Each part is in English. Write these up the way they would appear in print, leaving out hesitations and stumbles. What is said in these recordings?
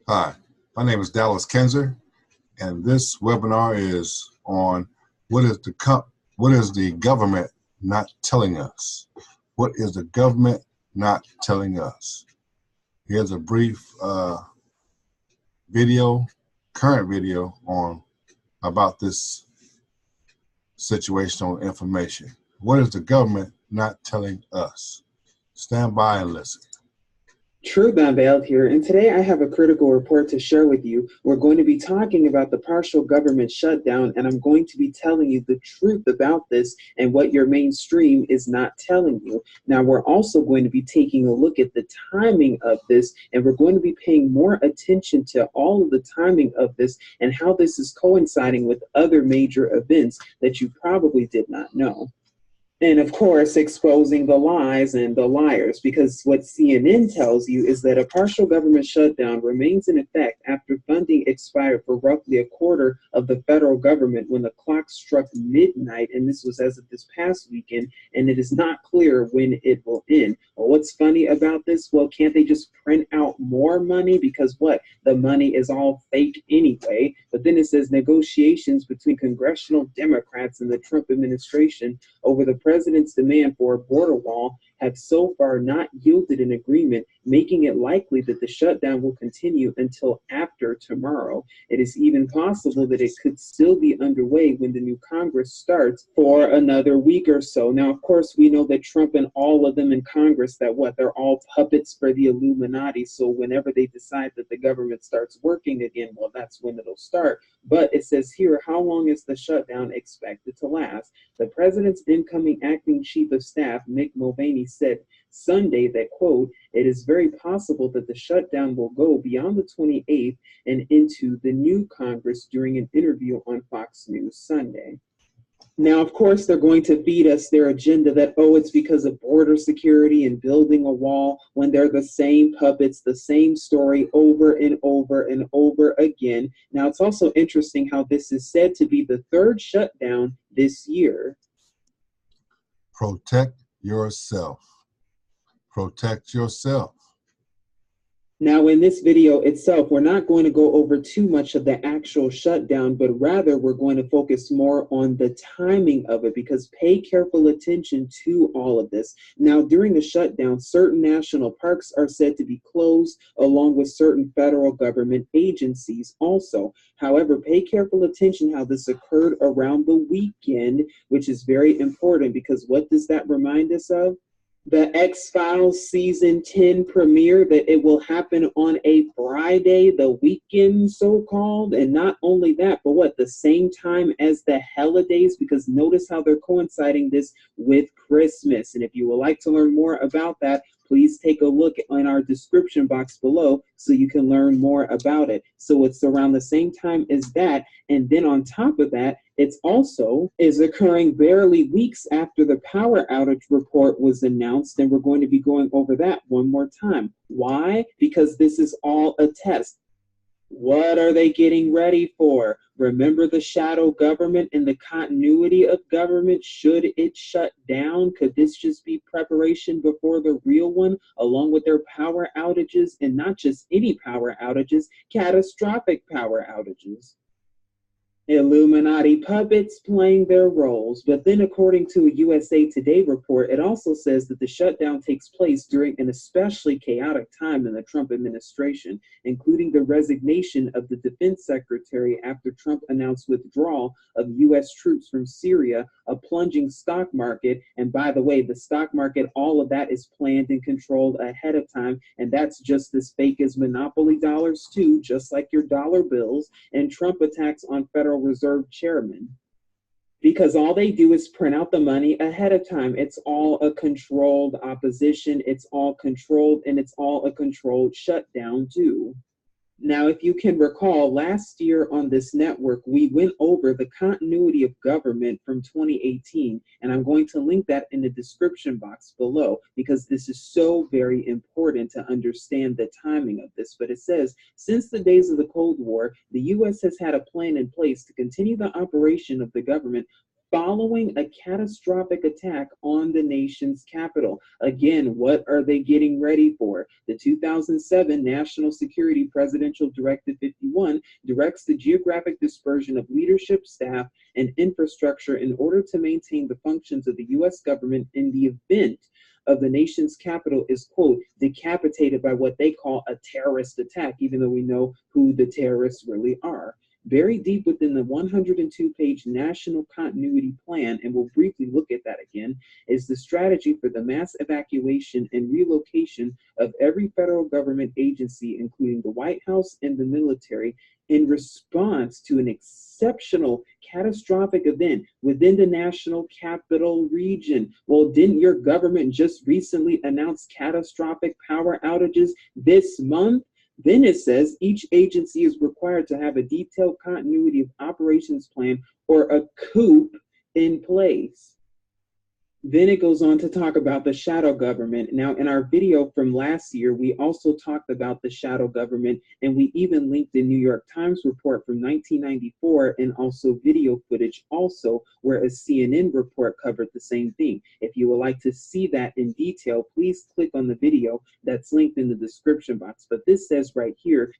Hi, my name is Dallas Kenzer, and this webinar is on what is the government not telling us? What is the government not telling us? Here's a brief current video on about this situational information. What is the government not telling us? Stand by and listen. Truth Unveiled here, and today I have a critical report to share with you. We're going to be talking about the partial government shutdown, and I'm going to be telling you the truth about this and what your mainstream is not telling you. Now, we're also going to be taking a look at the timing of this, and we're going to be paying more attention to all of the timing of this and how this is coinciding with other major events that you probably did not know. And of course, exposing the lies and the liars, because what CNN tells you is that a partial government shutdown remains in effect after funding expired for roughly a quarter of the federal government when the clock struck midnight, and this was as of this past weekend, and it is not clear when it will end. Well, what's funny about this? Well, can't they just print out more money? Because what? The money is all fake anyway. But then it says negotiations between congressional Democrats and the Trump administration over the president's demand for a border wall have so far not yielded an agreement, making it likely that the shutdown will continue until after tomorrow. It is even possible that it could still be underway when the new Congress starts for another week or so. Now, of course, we know that Trump and all of them in Congress, they're all puppets for the Illuminati. So whenever they decide that the government starts working again, well, that's when it'll start. But it says here, how long is the shutdown expected to last? The president's incoming acting chief of staff, Mick Mulvaney, said Sunday that, quote, it is very possible that the shutdown will go beyond the 28th and into the new Congress during an interview on Fox News Sunday. Now, of course, they're going to feed us their agenda that, oh, it's because of border security and building a wall, when they're the same puppets, the same story over and over and over again. Now, it's also interesting how this is said to be the third shutdown this year. Protect yourself. Protect yourself. Now, in this video itself, we're not going to go over too much of the actual shutdown, but rather we're going to focus more on the timing of it, because pay careful attention to all of this. Now, during the shutdown, certain national parks are said to be closed, along with certain federal government agencies also. However, pay careful attention how this occurred around the weekend, which is very important, because what does that remind us of? The X-Files season 10 premiere, that it will happen on a Friday, the weekend so-called, and not only that, but what, the same time as the holidays, because notice how they're coinciding this with Christmas. And if you would like to learn more about that, please take a look in our description box below so you can learn more about it. So it's around the same time as that, and then on top of that, it's also is occurring barely weeks after the power outage report was announced, and we're going to be going over that one more time. Why? Because this is all a test. What are they getting ready for? Remember the shadow government and the continuity of government should it shut down? Could this just be preparation before the real one, along with their power outages, and not just any power outages, catastrophic power outages? Illuminati puppets playing their roles. But then, according to a USA Today report, it also says that the shutdown takes place during an especially chaotic time in the Trump administration, including the resignation of the defense secretary after Trump announced withdrawal of U.S. troops from Syria, a plunging stock market. And by the way, the stock market, all of that is planned and controlled ahead of time, and that's just as fake as monopoly dollars too, just like your dollar bills. And Trump attacks on Federal Reserve chairman, because all they do is print out the money ahead of time. It's all a controlled opposition, it's all controlled, and it's all a controlled shutdown too. Now, if you can recall, last year on this network, we went over the continuity of government from 2018, and I'm going to link that in the description box below, because this is so very important to understand the timing of this. But it says, since the days of the Cold War, the U.S. has had a plan in place to continue the operation of the government following a catastrophic attack on the nation's capital. Again, what are they getting ready for? The 2007 National Security Presidential Directive 51 directs the geographic dispersion of leadership, staff, and infrastructure in order to maintain the functions of the U.S. government in the event of the nation's capital is, quote, decapitated by what they call a terrorist attack, even though we know who the terrorists really are. Very deep within the 102-page National Continuity Plan, and we'll briefly look at that again, is the strategy for the mass evacuation and relocation of every federal government agency, including the White House and the military, in response to an exceptional catastrophic event within the national capital region. Well, didn't your government just recently announce catastrophic power outages this month? Then it says each agency is required to have a detailed continuity of operations plan or a COOP in place. Then it goes on to talk about the shadow government. Now, in our video from last year, we also talked about the shadow government, and we even linked the New York Times report from 1994 and also video footage also, where a CNN report covered the same thing. If you would like to see that in detail, please click on the video that's linked in the description box. But this says right here,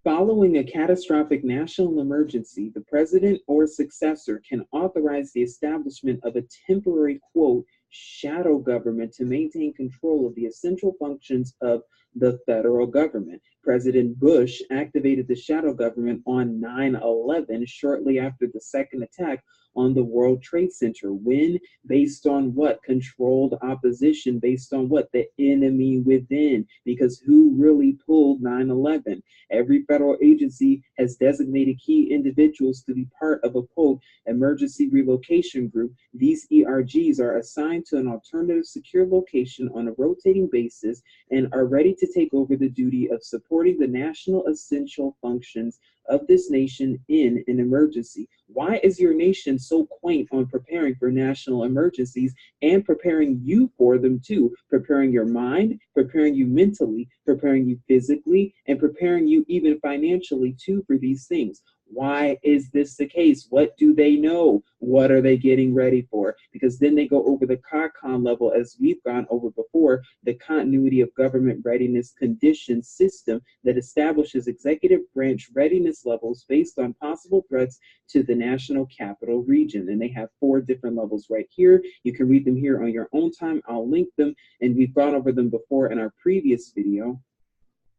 following a catastrophic national emergency, the president or successor can authorize the establishment of a temporary, quote, shadow government to maintain control of the essential functions of the federal government. President Bush activated the shadow government on 9/11, shortly after the second attack on the World Trade Center. When? Based on what? Controlled opposition. Based on what? The enemy within. Because who really pulled 9/11? Every federal agency has designated key individuals to be part of a, quote, emergency relocation group. These ERGs are assigned to an alternative secure location on a rotating basis and are ready to take over the duty of supporting the national essential functions of this nation in an emergency. Why is your nation so quaint on preparing for national emergencies and preparing you for them too? Preparing your mind, preparing you mentally, preparing you physically, and preparing you even financially too for these things. Why is this the case? What do they know? What are they getting ready for? Because then they go over the CONCON level, as we've gone over before, the continuity of government readiness condition system that establishes executive branch readiness levels based on possible threats to the national capital region. And they have 4 different levels right here. You can read them here on your own time. I'll link them, and we've gone over them before in our previous video.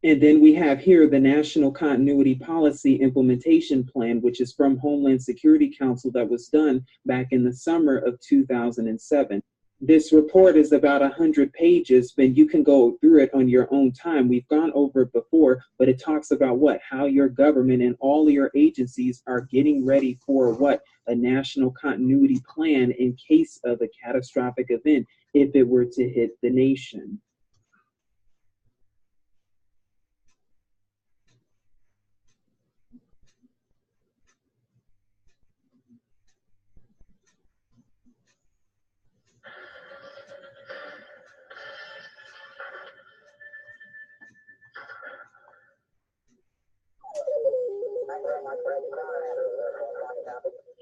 And then we have here the National Continuity Policy Implementation Plan, which is from Homeland Security Council that was done back in the summer of 2007. This report is about 100 pages, but you can go through it on your own time. We've gone over it before, but it talks about what? How your government and all your agencies are getting ready for what? A national continuity plan in case of a catastrophic event if it were to hit the nation.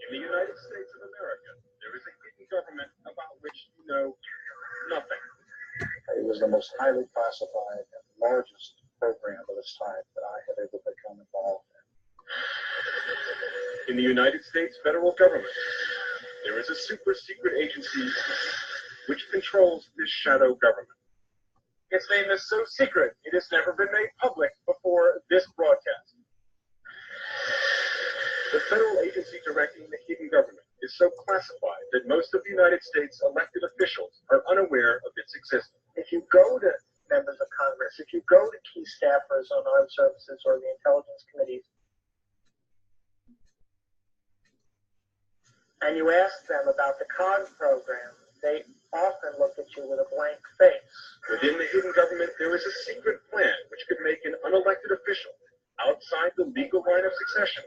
In the United States of America, there is a hidden government about which you know nothing. It was the most highly classified and largest program of its type that I had ever become involved In the United States federal government, there is a super secret agency which controls this shadow government. Its name is so secret, it has never been made public before this broadcast. The federal agency directing the hidden government is so classified that most of the United States elected officials are unaware of its existence. If you go to members of Congress, if you go to key staffers on armed services or the intelligence committees, and you ask them about the COG program, they often look at you with a blank face. Within the hidden government, there is a secret plan which could make an unelected official outside the legal line of succession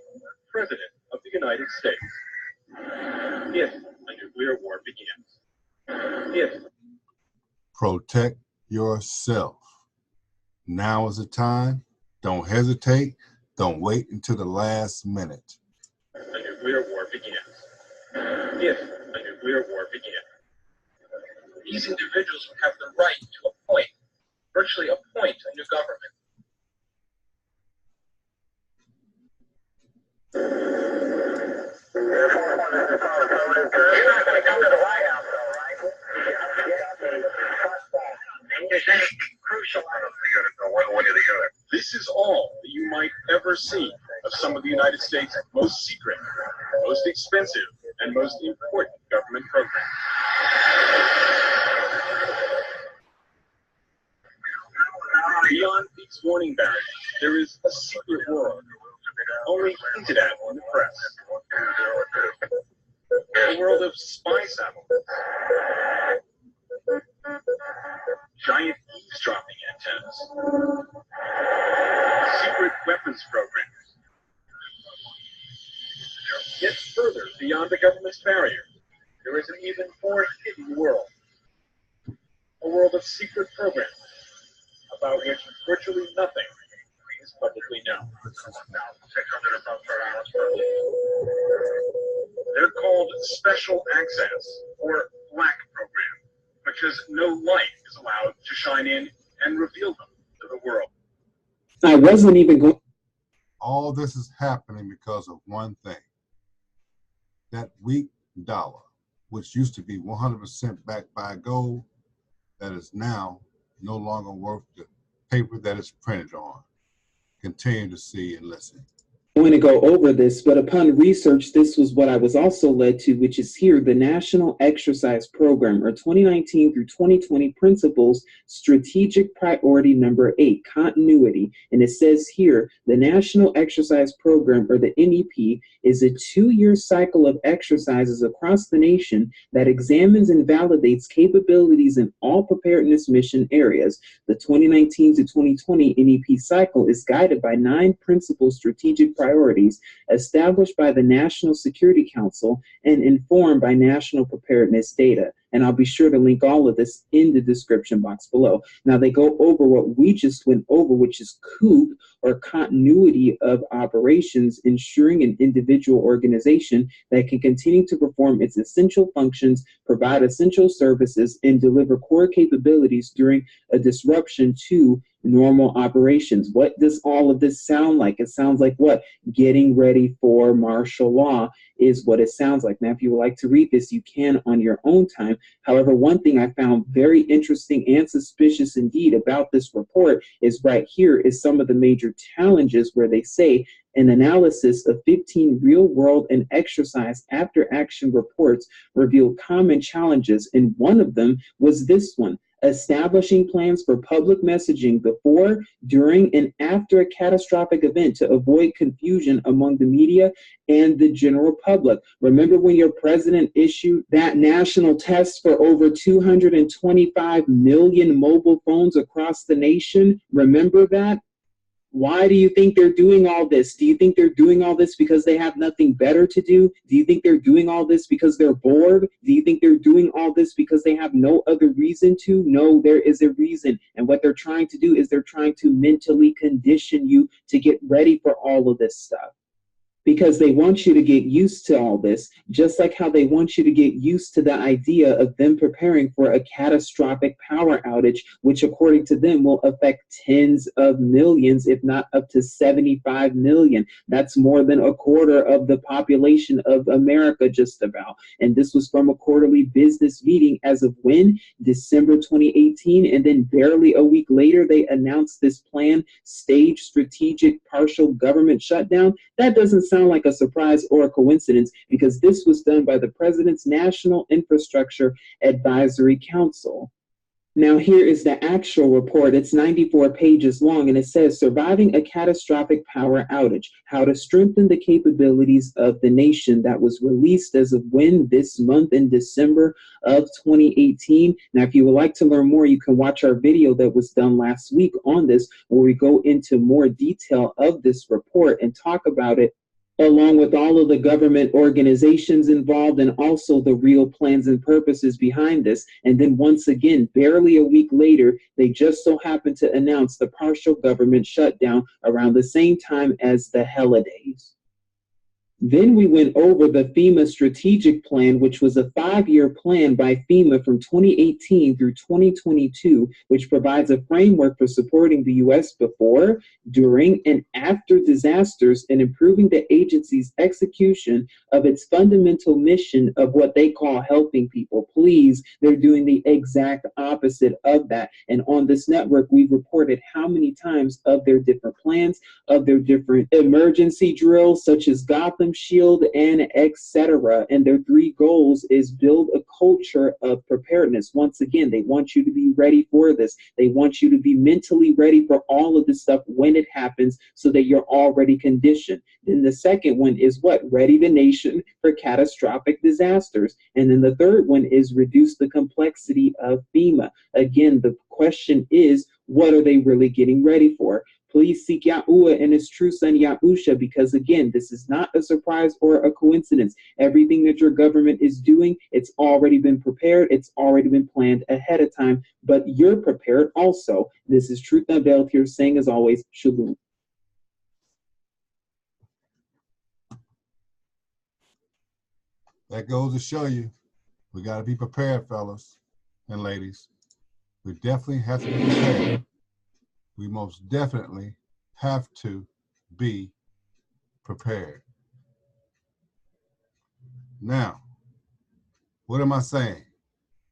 President of the United States. If a nuclear war begins. If. Protect yourself. Now is the time. Don't hesitate. Don't wait until the last minute. A nuclear war begins. if a nuclear war began. These individuals would have the right to virtually appoint a new government. You're not going to come to the White House, though, right? Is anything crucial? I don't think it's one way or the other. This is all that you might ever see of some of the United States' most secret, most expensive, and most important government programs. Beyond these warning barriers, there is a secret world, only hinted at in the press. A world of spy satellites, giant eavesdropping antennas, secret weapons programs. Yet further beyond the government's barrier, there is an even more hidden world. A world of secret programs, about which virtually nothing is publicly known. They're called Special Access, or Black Program, because no light is allowed to shine in and reveal them to the world. I wasn't even going. All this is happening because of one thing. That weak dollar, which used to be 100% backed by gold, that is now no longer worth the paper that it's printed on. Continue to see and listen. Going to go over this, but upon research, this was what I was also led to, which is here, the National Exercise Program, or 2019 through 2020 Principles, Strategic Priority Number 8, Continuity. And it says here, the National Exercise Program, or the NEP, is a 2-year cycle of exercises across the nation that examines and validates capabilities in all preparedness mission areas. The 2019 to 2020 NEP cycle is guided by 9 principal strategic priorities established by the National Security Council and informed by national preparedness data. And I'll be sure to link all of this in the description box below. Now, they go over what we just went over, which is COOP, or continuity of operations, ensuring an individual organization that can continue to perform its essential functions, provide essential services, and deliver core capabilities during a disruption to normal operations. What does all of this sound like? It sounds like what? Getting ready for martial law is what it sounds like. Now, if you would like to read this, you can on your own time. However, one thing I found very interesting and suspicious indeed about this report is right here is some of the major challenges where they say an analysis of 15 real-world and exercise after-action reports revealed common challenges, and one of them was this one: establishing plans for public messaging before, during, and after a catastrophic event to avoid confusion among the media and the general public. Remember when your president issued that national test for over 225 million mobile phones across the nation? Remember that? Why do you think they're doing all this? Do you think they're doing all this because they have nothing better to do? Do you think they're doing all this because they're bored? Do you think they're doing all this because they have no other reason to? No, there is a reason. And what they're trying to do is they're trying to mentally condition you to get ready for all of this stuff. Because they want you to get used to all this, just like how they want you to get used to the idea of them preparing for a catastrophic power outage, which according to them will affect tens of millions, if not up to 75 million. That's more than a quarter of the population of America, just about. And this was from a quarterly business meeting as of when? December 2018. And then barely a week later, they announced this planned staged strategic partial government shutdown. That doesn't sound like a surprise or a coincidence, because this was done by the President's National Infrastructure Advisory Council. Now, here is the actual report. It's 94 pages long, and it says, surviving a catastrophic power outage, how to strengthen the capabilities of the nation. That was released as of when? This month in December of 2018. Now, if you would like to learn more, you can watch our video that was done last week on this, where we go into more detail of this report and talk about it, along with all of the government organizations involved and also the real plans and purposes behind this. And then once again, barely a week later, they just so happened to announce the partial government shutdown around the same time as the holidays. Then we went over the FEMA strategic plan, which was a 5-year plan by FEMA from 2018 through 2022, which provides a framework for supporting the U.S. before, during, and after disasters and improving the agency's execution of its fundamental mission of what they call helping people. Please, they're doing the exact opposite of that. And on this network, we've reported how many times of their different plans, of their different emergency drills, such as Gotham Shield and etc. And their 3 goals is build a culture of preparedness. Once again, they want you to be ready for this. They want you to be mentally ready for all of this stuff when it happens so that you're already conditioned. Then the second one is what? Ready the nation for catastrophic disasters. And then the third one is reduce the complexity of FEMA. Again, the question is, what are they really getting ready for? Please seek Yahuwah and his true son Yahusha, because again, this is not a surprise or a coincidence. Everything that your government is doing, it's already been prepared. It's already been planned ahead of time, but you're prepared also. This is Truth Unveiled here, saying as always, Shalom. That goes to show you, we got to be prepared, fellas and ladies. We definitely have to be prepared. We most definitely have to be prepared. Now, what am I saying?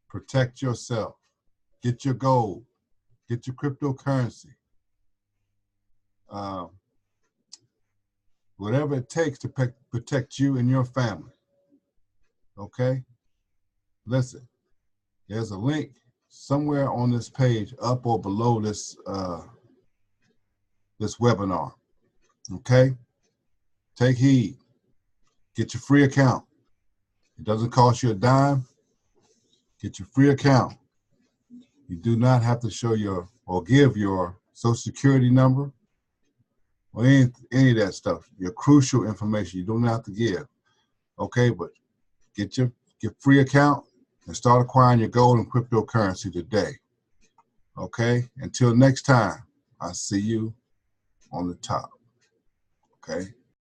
Protect yourself. Get your gold. Get your cryptocurrency. Whatever it takes to protect you and your family. Okay? Listen, there's a link somewhere on this page, up or below this this webinar. Okay? Take heed. Get your free account. It doesn't cost you a dime. Get your free account. You do not have to show your or give your social security number or any of that stuff. Your crucial information you don't have to give. Okay, but get your free account and start acquiring your gold and cryptocurrency today. Okay? Until next time, I'll see you on the top. Okay?